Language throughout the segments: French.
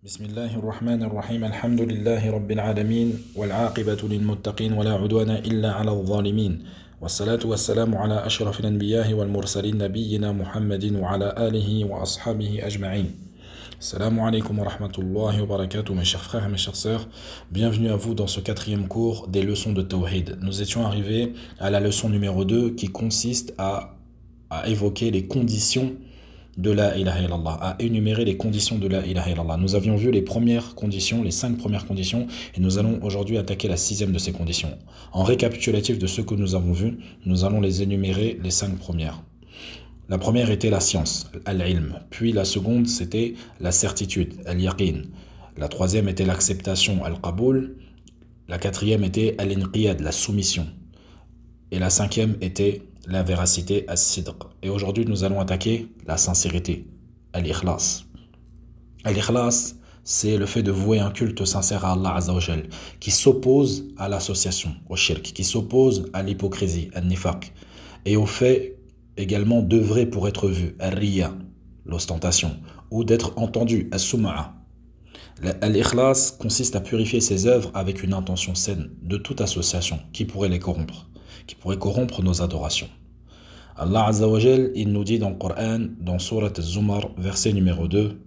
بسم الله الرحمن الرحيم الحمد لله رب العالمين والعاقبة للمتقين ولا عدوان إلا على الظالمين والصلاة والسلام على أشرف الأنبياء والمرسلين نبينا محمد وعلى آله وأصحابه أجمعين. Salam alaikum wa rahmatullahi wa barakatuh mes chers frères et mes chères sœurs. Bienvenue à vous dans ce quatrième cours des leçons de Tawhid. Nous étions arrivés à la leçon numéro 2 qui consiste à évoquer les conditions de la ilaha illallah, à énumérer les conditions de la ilaha illallah. Nous avions vu les premières conditions, les 5 premières conditions, et nous allons aujourd'hui attaquer la 6e de ces conditions. En récapitulatif de ce que nous avons vu, nous allons les énumérer les 5 premières. La première était la science, al-ilm. Puis la seconde, c'était la certitude, al-yaqin. La troisième était l'acceptation, al-qaboul. La quatrième était al-inqiyad, la soumission. Et la cinquième était la véracité, as-sidq. Et aujourd'hui, nous allons attaquer la sincérité, al-ikhlas. Al-ikhlas, c'est le fait de vouer un culte sincère à Allah Azza wa Jal, qui s'oppose à l'association, au shirk, qui s'oppose à l'hypocrisie, al-nifaq, et au fait également d'œuvrer pour être vu, al-riya, l'ostentation, ou d'être entendu, as-sum'a. Al-ikhlas consiste à purifier ses œuvres avec une intention saine de toute association qui pourrait les corrompre, qui pourrait corrompre nos adorations. Allah Azza wa Jal, il nous dit dans le Coran, dans Surat Az-Zumar, verset numéro 2,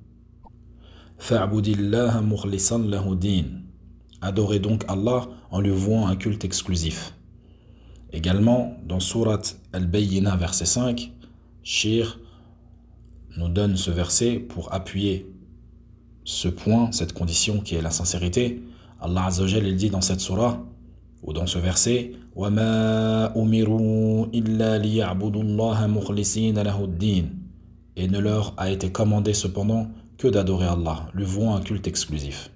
Fa'budillaha mukhlisan lahu din. Adorez donc Allah en lui vouant un culte exclusif. Également, dans Surat Al-Bayyina, verset 5, Shir nous donne ce verset pour appuyer ce point, cette condition qui est la sincérité. Allah Azza wa Jal, il dit dans cette surah, ou dans ce verset, وَمَا أُمِرُوا إِلَّا لِيَعْبُدُوا اللَّهَ مُخْلِصِينَ لَهُ الدِّينَ. Et ne leur a été commandé cependant que d'adorer Allah, lui vouant un culte exclusif.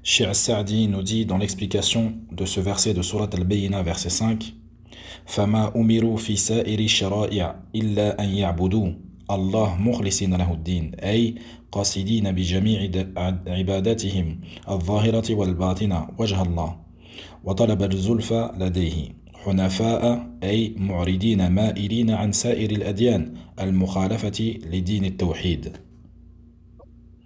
Cheikh As-Sa'di nous dit dans l'explication de ce verset de Surat Al-Bayyina, verset 5, فَمَا أُمِرُوا فِي سَائِرِ الشَّرَائِعِ إِلَّا أَنْ يَعْبُدُوا Allah مخلصين له الدين أي قاصدين بجميع عباداتهم الظاهرة والباطنة وجه الله وطلب الزلفى لديه حنفاء أي معرضين مائلين عن سائر الأديان المخالفة لدين التوحيد.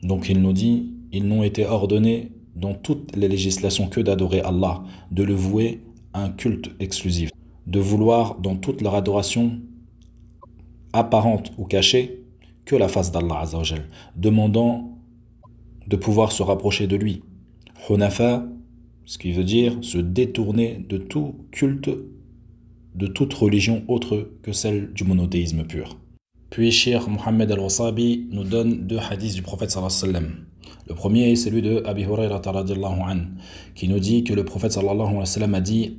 Donc il nous dit, ils n'ont été ordonnés dans toutes les législations que d'adorer Allah, de le vouer à un culte exclusif, de vouloir dans toute leur adoration apparente ou cachée que la face d'Allah Azza wa Jal, demandant de pouvoir se rapprocher de lui. Hunafa, ce qui veut dire se détourner de tout culte, de toute religion autre que celle du monothéisme pur. Puis Cheikh Mohammed al-Wasabi nous donne 2 hadiths du prophète sallallahu alayhi wa sallam. Le premier est celui de Abi Hurayrata radiyallahu anhu, qui nous dit que le prophète sallallahu alayhi wa sallam a dit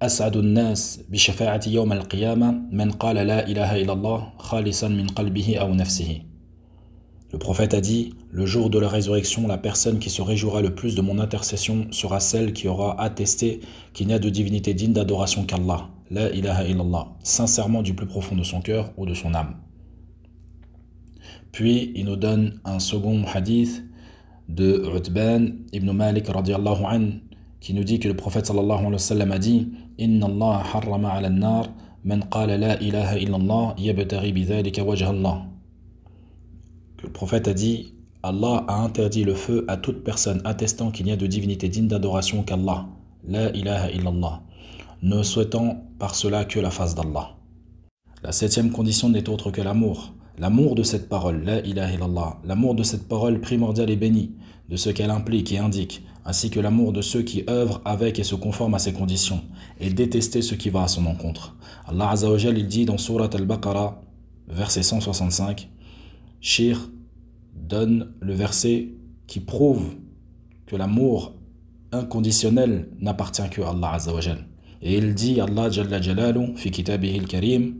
أسعد الناس بشفاعة يوم القيامة من قال لا إله إلا الله خالصا من قلبه أو نفسه. Le prophète a dit, le jour de la résurrection, la personne qui se réjouira le plus de mon intercession sera celle qui aura attesté qu'il n'y a de divinité digne d'adoration qu'Allah, la ilaha illallah, sincèrement du plus profond de son cœur ou de son âme. Puis il nous donne un second hadith de Utban ibn Malik radiyallahu anhu, qui nous dit que le prophète sallallahu alayhi wa sallam a dit Inna Allah harrama ala an-nar man qala la ilaha illallah yabtaghi bidhalika wajha Allah. Que le prophète a dit Allah a interdit le feu à toute personne attestant qu'il n'y a de divinité digne d'adoration qu'Allah, la ilaha illallah, ne souhaitant par cela que la face d'Allah. La 7e condition n'est autre que l'amour. L'amour de cette parole, la ilaha illallah, l'amour de cette parole primordiale et bénie, de ce qu'elle implique et indique, ainsi que l'amour de ceux qui œuvrent avec et se conforment à ses conditions, et détester ce qui va à son encontre. Allah Azza wa Jal, il dit dans Surat Al-Baqarah, verset 165, Shir donne le verset qui prouve que l'amour inconditionnel n'appartient que à Allah Azza wa Jal. Et il dit, Allah Jalla Jalalu, fi kitabihi al-karim,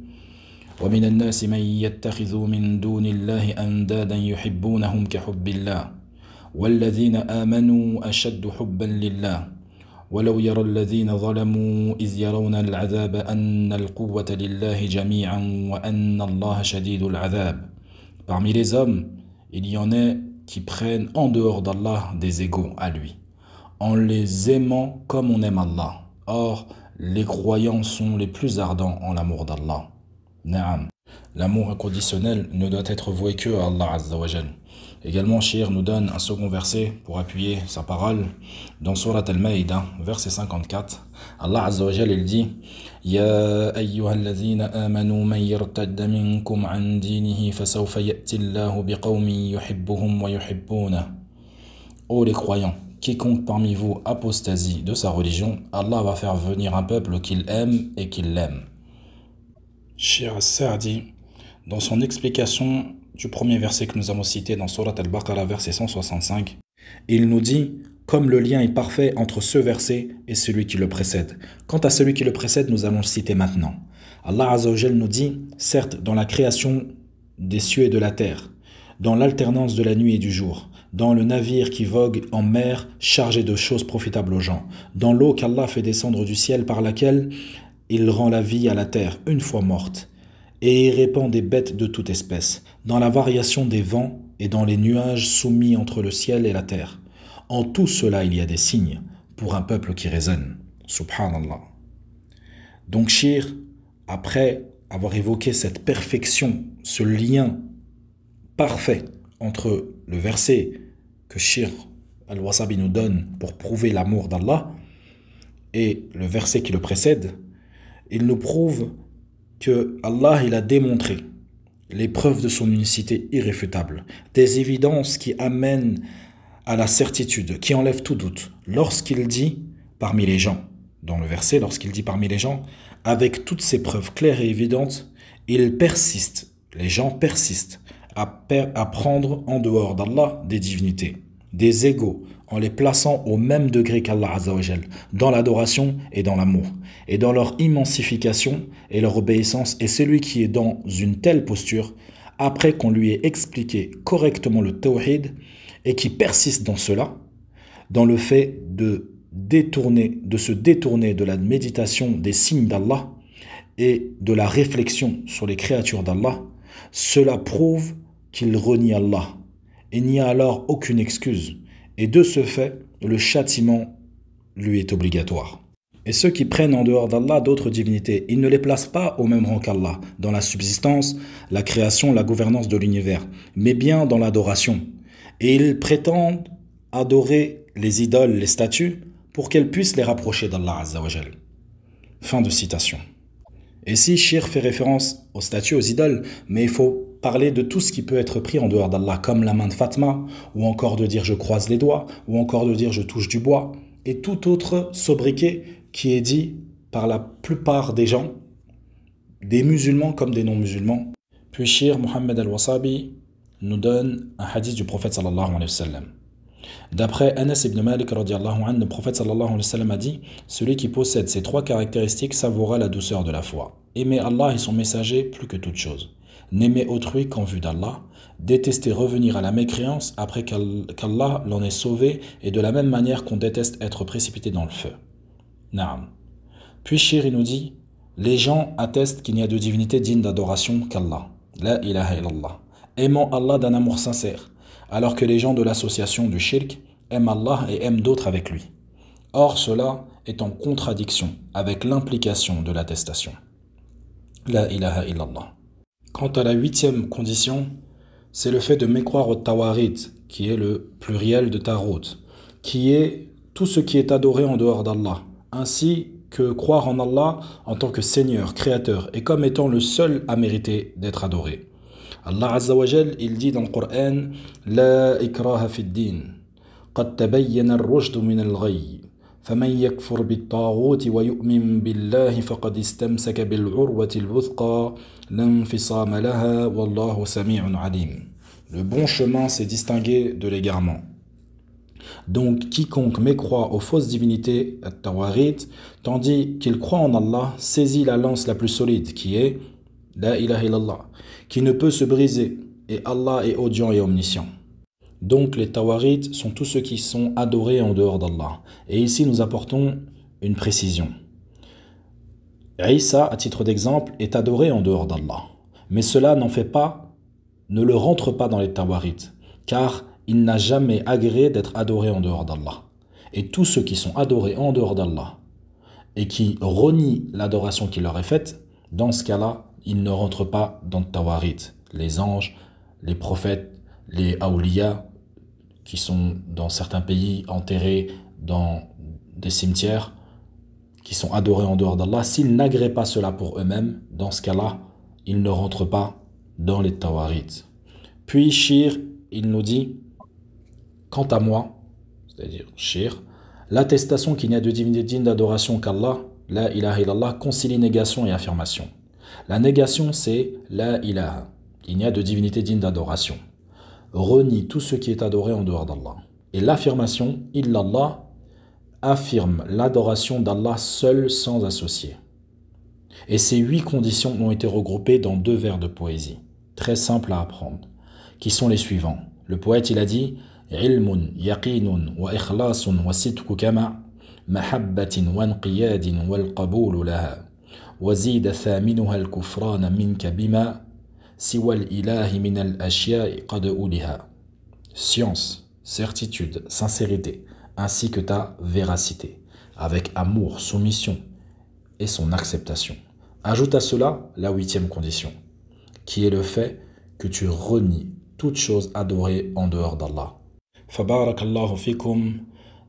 وَمِنَ النَّاسِ مَنْ يَتَّخِذُ مِنْ دُونِ اللَّهِ أَنْدَادًا يُحِبُّونَهُمْ كَحُبِّ اللَّهِ وَالَّذِينَ آمَنُوا أَشَدُّ حُبًّا لِلَّهِ وَلَوْ يَرَى الَّذِينَ ظَلَمُوا إِذْ يَرَوْنَ الْعَذَابَ أَنَّ الْقُوَّةَ لِلَّهِ جَمِيعًا وَأَنَّ اللَّهَ شَدِيدُ الْعَذَابِ. Parmi les hommes, il y en a qui prennent en dehors d'Allah des égaux à lui, en les aimant comme on aime Allah. Or, les croyants sont les plus ardents en l'amour d'Allah. Naam. L'amour inconditionnel ne doit être voué que à Allah Azza wa Jal. Également, Shir nous donne un second verset pour appuyer sa parole dans Surat Al-Maïda, verset 54. Allah Azza wa Jal, il dit Ya ayyuhalladhina amanu man yartadda minkum an dinihi fasawfa ya'ti Allahu biqawmin yuhibbuhum wa yuhibbunah. Ô les croyants, quiconque parmi vous apostasie de sa religion, Allah va faire venir un peuple qu'il aime et qu'il l'aime. Shir As-Sa'di, dans son explication du premier verset que nous avons cité dans Surat Al-Baqarah, verset 165, il nous dit « Comme le lien est parfait entre ce verset et celui qui le précède. » Quant à celui qui le précède, nous allons le citer maintenant. Allah Azza wa Jal nous dit « Certes, dans la création des cieux et de la terre, dans l'alternance de la nuit et du jour, dans le navire qui vogue en mer chargé de choses profitables aux gens, dans l'eau qu'Allah fait descendre du ciel par laquelle il rend la vie à la terre une fois morte, et y répand des bêtes de toute espèce, dans la variation des vents et dans les nuages soumis entre le ciel et la terre. En tout cela, il y a des signes pour un peuple qui raisonne. Subhanallah. Donc Shir, après avoir évoqué cette perfection, ce lien parfait entre le verset que Shir al-Wasabi nous donne pour prouver l'amour d'Allah et le verset qui le précède, il nous prouve que Allah il a démontré les preuves de son unicité irréfutable, des évidences qui amènent à la certitude, qui enlèvent tout doute, lorsqu'il dit parmi les gens, dans le verset, lorsqu'il dit parmi les gens, avec toutes ces preuves claires et évidentes, il persiste, les gens persistent à prendre en dehors d'Allah des divinités, des égaux, en les plaçant au même degré qu'Allah Azza wa Jal, dans l'adoration et dans l'amour, et dans leur immensification et leur obéissance. Et celui qui est dans une telle posture, après qu'on lui ait expliqué correctement le tawhid, et qui persiste dans cela, dans le fait de se détourner de la méditation des signes d'Allah et de la réflexion sur les créatures d'Allah, cela prouve qu'il renie Allah. Il n'y a alors aucune excuse. Et de ce fait, le châtiment lui est obligatoire. Et ceux qui prennent en dehors d'Allah d'autres divinités, ils ne les placent pas au même rang qu'Allah, dans la subsistance, la création, la gouvernance de l'univers, mais bien dans l'adoration. Et ils prétendent adorer les idoles, les statues, pour qu'elles puissent les rapprocher d'Allah Azza wa Jal. Fin de citation. Et si Shir fait référence aux statues, aux idoles, mais il faut parler de tout ce qui peut être pris en dehors d'Allah, comme la main de Fatma, ou encore de dire je croise les doigts, ou encore de dire je touche du bois, et tout autre sobriquet qui est dit par la plupart des gens, des musulmans comme des non-musulmans. Puis Shir Muhammad al-Wasabi nous donne un hadith du prophète sallallahu alayhi wa sallam. D'après Anas ibn Malik radiallahu anhu, le prophète sallallahu alayhi wa sallam a dit « Celui qui possède ces trois caractéristiques savoura la douceur de la foi. Aimer Allah et son messager plus que toute chose. N'aimer autrui qu'en vue d'Allah. Détester revenir à la mécréance après qu'Allah l'en ait sauvé et de la même manière qu'on déteste être précipité dans le feu. » Naam. Puis Shir nous dit « Les gens attestent qu'il n'y a de divinité digne d'adoration qu'Allah. La ilaha illallah. Aimant Allah d'un amour sincère. Alors que les gens de l'association du shirk aiment Allah et aiment d'autres avec lui. Or, cela est en contradiction avec l'implication de l'attestation. La ilaha illallah. Quant à la 8e condition, c'est le fait de mécroire au tawarit, qui est le pluriel de tarot, qui est tout ce qui est adoré en dehors d'Allah, ainsi que croire en Allah en tant que Seigneur, Créateur, et comme étant le seul à mériter d'être adoré. Allah Azza wa Jal, il dit dans le Coran La ikraha fi ddin qad tabayyana ar-rushd min al-ghayy faman yakfur bit-taghut wa yu'min billahi faqad istamsaka bil-urwati al-wuthqa la infisama laha wallahu sami'un alim. Le bon chemin s'est distingué de l'égarement. Donc quiconque mécroit aux fausses divinités at-tawarit tandis qu'il croit en Allah saisit la lance la plus solide qui est La ilaha illallah, qui ne peut se briser, et Allah est audient et omniscient. Donc les tawarites sont tous ceux qui sont adorés en dehors d'Allah. Et ici nous apportons une précision. Isa, à titre d'exemple, est adoré en dehors d'Allah. Mais cela ne le rentre pas dans les tawarites, car il n'a jamais agréé d'être adoré en dehors d'Allah. Et tous ceux qui sont adorés en dehors d'Allah, et qui renient l'adoration qui leur est faite, dans ce cas-là, ils ne rentrent pas dans le tawarit. Les anges, les prophètes, les awliya qui sont dans certains pays enterrés dans des cimetières, qui sont adorés en dehors d'Allah, s'ils n'agréent pas cela pour eux-mêmes, dans ce cas-là, ils ne rentrent pas dans les tawarit. Puis Shir, il nous dit, quant à moi, c'est-à-dire Shir, l'attestation qu'il n'y a de divinité digne d'adoration qu'Allah, la ilaha illallah, concilie négation et affirmation. La négation, c'est la ilaha, il n'y a de divinité digne d'adoration. Renie tout ce qui est adoré en dehors d'Allah. Et l'affirmation, illallah, affirme l'adoration d'Allah seul sans associé. Et ces 8 conditions ont été regroupées dans 2 vers de poésie, très simples à apprendre, qui sont les suivants. Le poète, il a dit « Ilmun, yaqinun, wa ikhlasun, wa sidku kama, mahabbatin, wa nqiyadin, wal qaboulu laha, wa zida thaminuha al-kufrana minka bima, siwa al-ilahi min al-ashya'i qad uliha. » Science, certitude, sincérité, ainsi que ta véracité, avec amour, soumission et son acceptation. Ajoute à cela la 8e condition, qui est le fait que tu renies toute chose adorée en dehors d'Allah. فبارك الله فيكم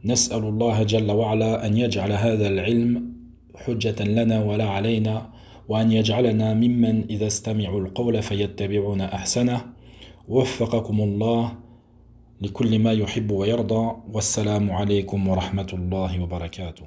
نسأل الله جل وعلا أن يجعل هذا العلم حجة لنا ولا علينا وأن يجعلنا ممن إذا استمعوا القول فيتبعون أحسنه وفقكم الله لكل ما يحب ويرضى والسلام عليكم ورحمة الله وبركاته